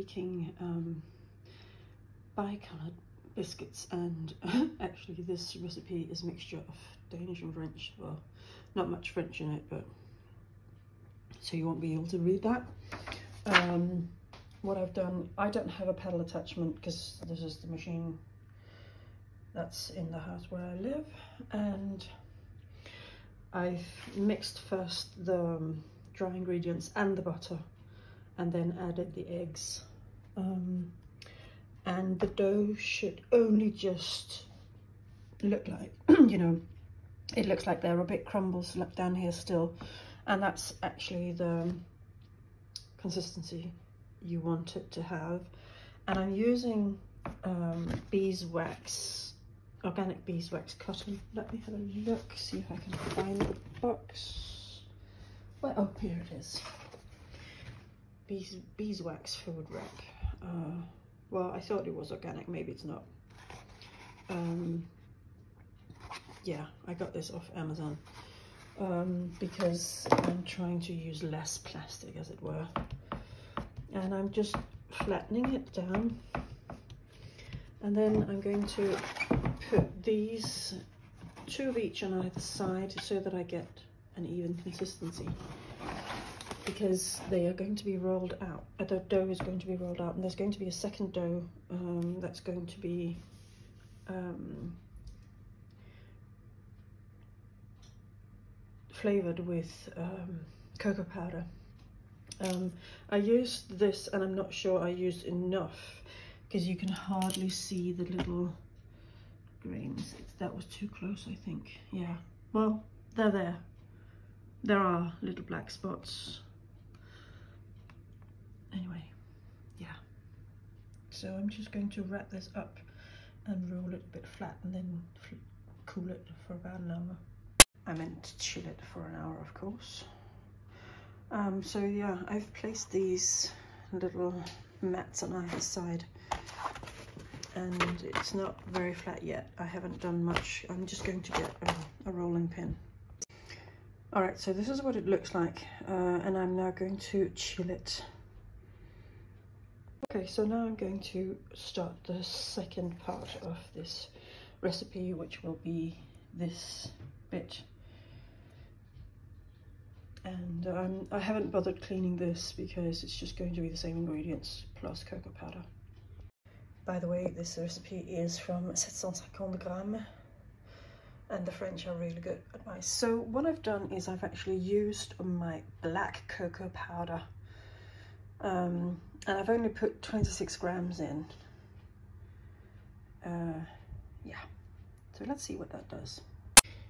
making Bicoloured biscuits, and actually this recipe is a mixture of Danish and French. Well, not much French in it, but so you won't be able to read that. What I've done, I don't have a paddle attachment because this is the machine that's in the house where I live, and I've mixed first the dry ingredients and the butter, and then added the eggs. And the dough should only just look like, you know, it looks like there are big crumbles left down here still, and that's actually the consistency you want it to have. And I'm using beeswax, organic beeswax cotton. Let me have a look, see if I can find the box. Well, oh, here it is. Beeswax food wrap. Well, I thought it was organic, maybe it's not. Yeah, I got this off Amazon because I'm trying to use less plastic, as it were. And I'm just flattening it down. And then I'm going to put these, 2 of each on either side, so that I get an even consistency. Because they are going to be rolled out. The dough is going to be rolled out, and there's going to be a second dough that's going to be flavored with cocoa powder. I used this, and I'm not sure I used enough because you can hardly see the little grains. That was too close, I think. Yeah, well, they're there. There are little black spots. Anyway, yeah. So I'm just going to wrap this up and roll it a bit flat, and then cool it for about an hour. I meant to chill it for an hour, of course. So yeah, I've placed these little mats on either side, and it's not very flat yet. I haven't done much. I'm just going to get a rolling pin. All right, so this is what it looks like, and I'm now going to chill it. Okay, so now I'm going to start the second part of this recipe, which will be this bit. And I haven't bothered cleaning this because it's just going to be the same ingredients plus cocoa powder. By the way, this recipe is from 750 grams, and the French are really good advice. So what I've done is I've actually used my black cocoa powder, and I've only put 26 grams in. Yeah, so let's see what that does.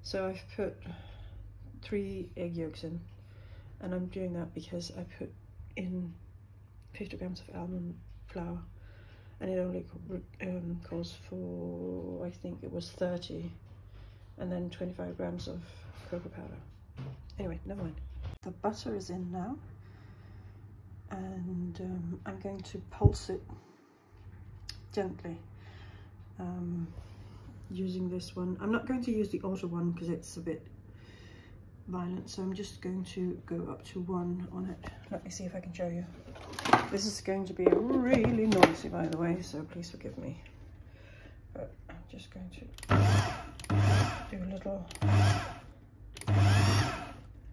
So I've put 3 egg yolks in, and I'm doing that because I put in 50 grams of almond flour, and it only calls for, I think it was 30, and then 25 grams of cocoa powder. Anyway, never mind. The butter is in now, and I'm going to pulse it gently using this one. I'm not going to use the auto one because it's a bit violent, so I'm just going to go up to 1 on it. Let me see if I can show you. This is going to be really noisy, by the way, so please forgive me. But I'm just going to do a little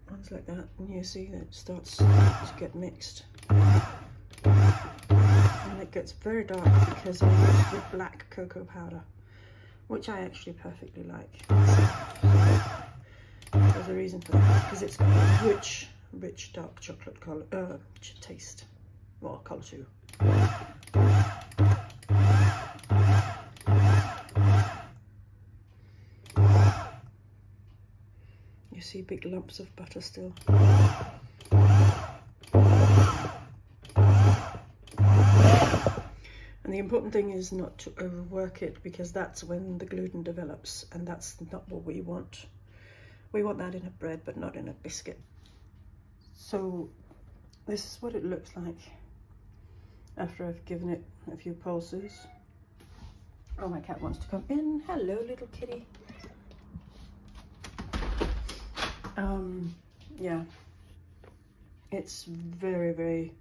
ones like that, and you see that it starts to get mixed. And it gets very dark because I use the black cocoa powder, which I actually perfectly like. There's a reason for that, because it's got a rich dark chocolate color, taste. Well, color too. You see big lumps of butter still. And the important thing is not to overwork it, because that's when the gluten develops, and that's not what we want. We want that in a bread, but not in a biscuit. So this is what it looks like after I've given it a few pulses. Oh, my cat wants to come in. Hello, little kitty. Yeah, it's very, very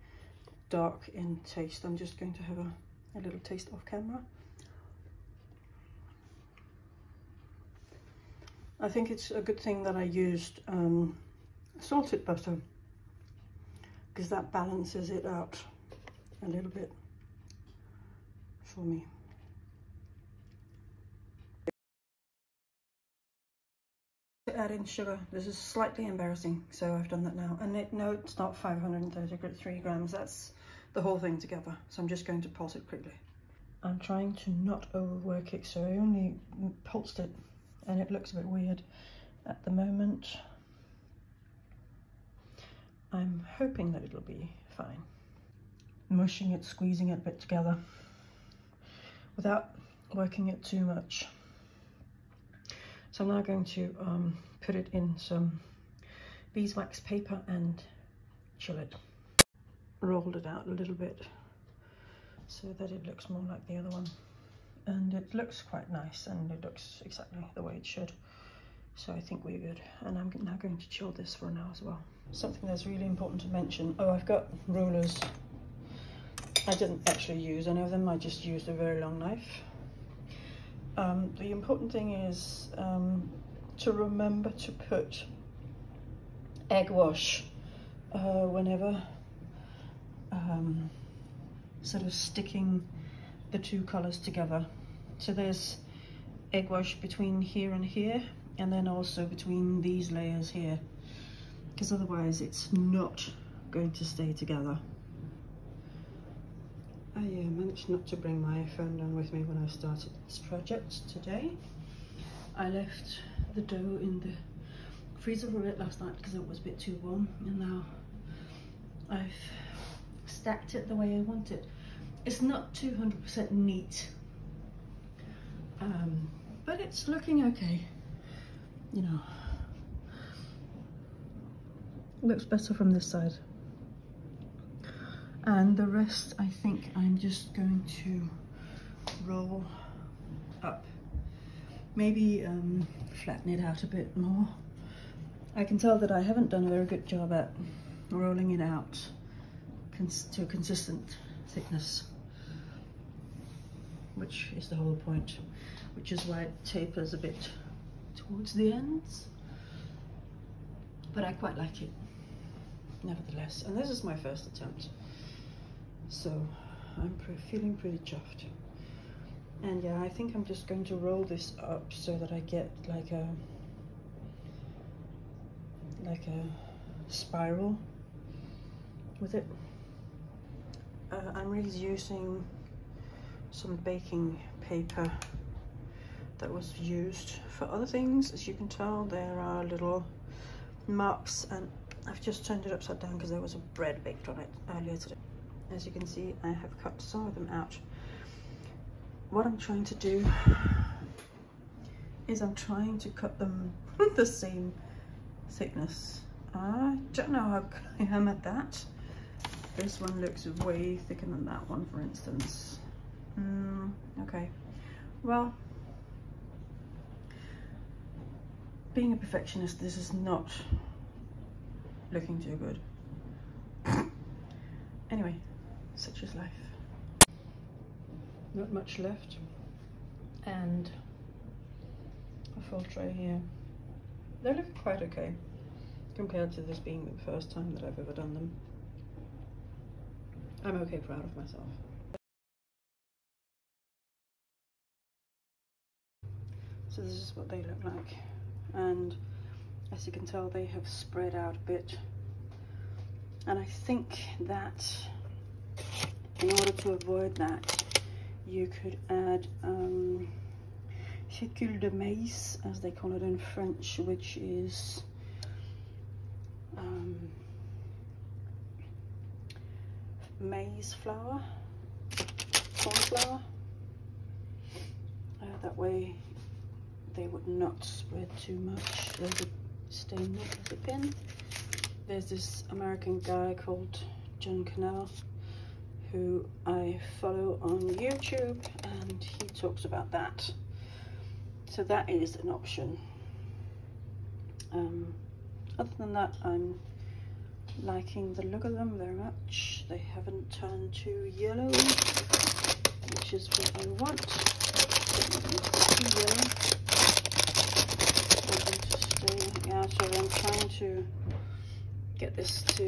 dark in taste. I'm just going to have a little taste off camera. I think it's a good thing that I used salted butter, because that balances it out a little bit for me. To add in sugar, this is slightly embarrassing, so I've done that now. And no, it's not 533 grams, that's the whole thing together. So I'm just going to pulse it quickly. I'm trying to not overwork it, so I only pulsed it, and it looks a bit weird at the moment. I'm hoping that it'll be fine. Mushing it, squeezing it a bit together without working it too much. So I'm now going to put it in some beeswax paper and chill it. Rolled it out a little bit so that it looks more like the other one. And it looks quite nice, and it looks exactly the way it should. So I think we're good. And I'm now going to chill this for an hour as well. Something that's really important to mention. Oh, I've got rulers. I didn't actually use any of them. I just used a very long knife. The important thing is to remember to put egg wash whenever sort of sticking the two colors together. So there's egg wash between here and here, and then also between these layers here, because otherwise it's not going to stay together. I managed not to bring my phone down with me when I started this project today. I left the dough in the freezer for a bit last night because it was a bit too warm, and now I've stacked it the way I want it. It's not 200% neat, but it's looking okay. You know, looks better from this side. And the rest, I think I'm just going to roll up. Maybe flatten it out a bit more. I can tell that I haven't done a very good job at rolling it out to a consistent thickness, which is the whole point, which is why it tapers a bit towards the ends. But I quite like it, nevertheless. And this is my first attempt. So I'm feeling pretty chuffed. And yeah, I think I'm just going to roll this up so that I get like a spiral with it. I'm really using some baking paper that was used for other things. As you can tell, there are little marks, and I've just turned it upside down because there was a bread baked on it earlier today. As you can see, I have cut some of them out. What I'm trying to do is I'm trying to cut them the same thickness. I don't know how good I am at that. This one looks way thicker than that one, for instance. Okay, well, being a perfectionist, this is not looking too good. Anyway, such is life. Not much left, and a full tray here. They look quite okay compared to this being the first time that I've ever done them. I'm okay, proud of myself. So this is what they look like, and as you can tell, they have spread out a bit. And I think that in order to avoid that, you could add fécule de maïs, as they call it in French, which is maize flour, corn flour. That way they would not spread too much. They would stay neat as a pin. There's this American guy called John Cannell who I follow on YouTube, and he talks about that. So that is an option. Other than that, I'm liking the look of them very much. They haven't turned too yellow, which is what I want. Too yellow. Yeah, so I'm trying to get this to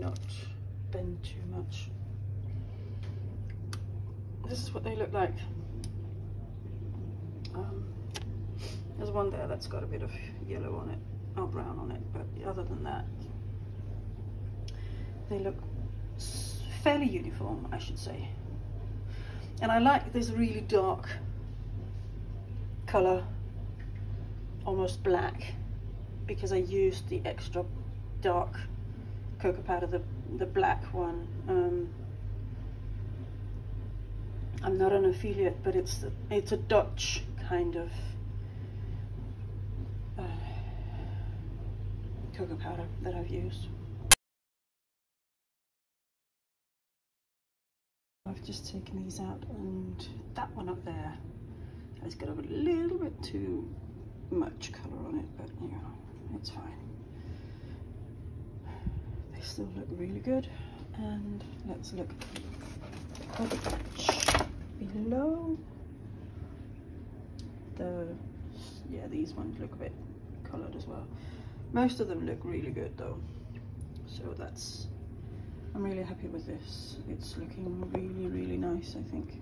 not bend too much. This is what they look like. There's one there that's got a bit of yellow on it, or brown on it, but other than that, they look fairly uniform, I should say. And I like this really dark color, almost black, because I used the extra dark cocoa powder, the black one. I'm not an affiliate, but it's a Dutch kind of cocoa powder that I've used. I've just taken these out, and that one up there has got a little bit too much color on it, but you know, it's fine. They still look really good. And let's look at the patch below. Yeah, these ones look a bit colored as well. Most of them look really good though, so I'm really happy with this. It's looking really, really nice, I think.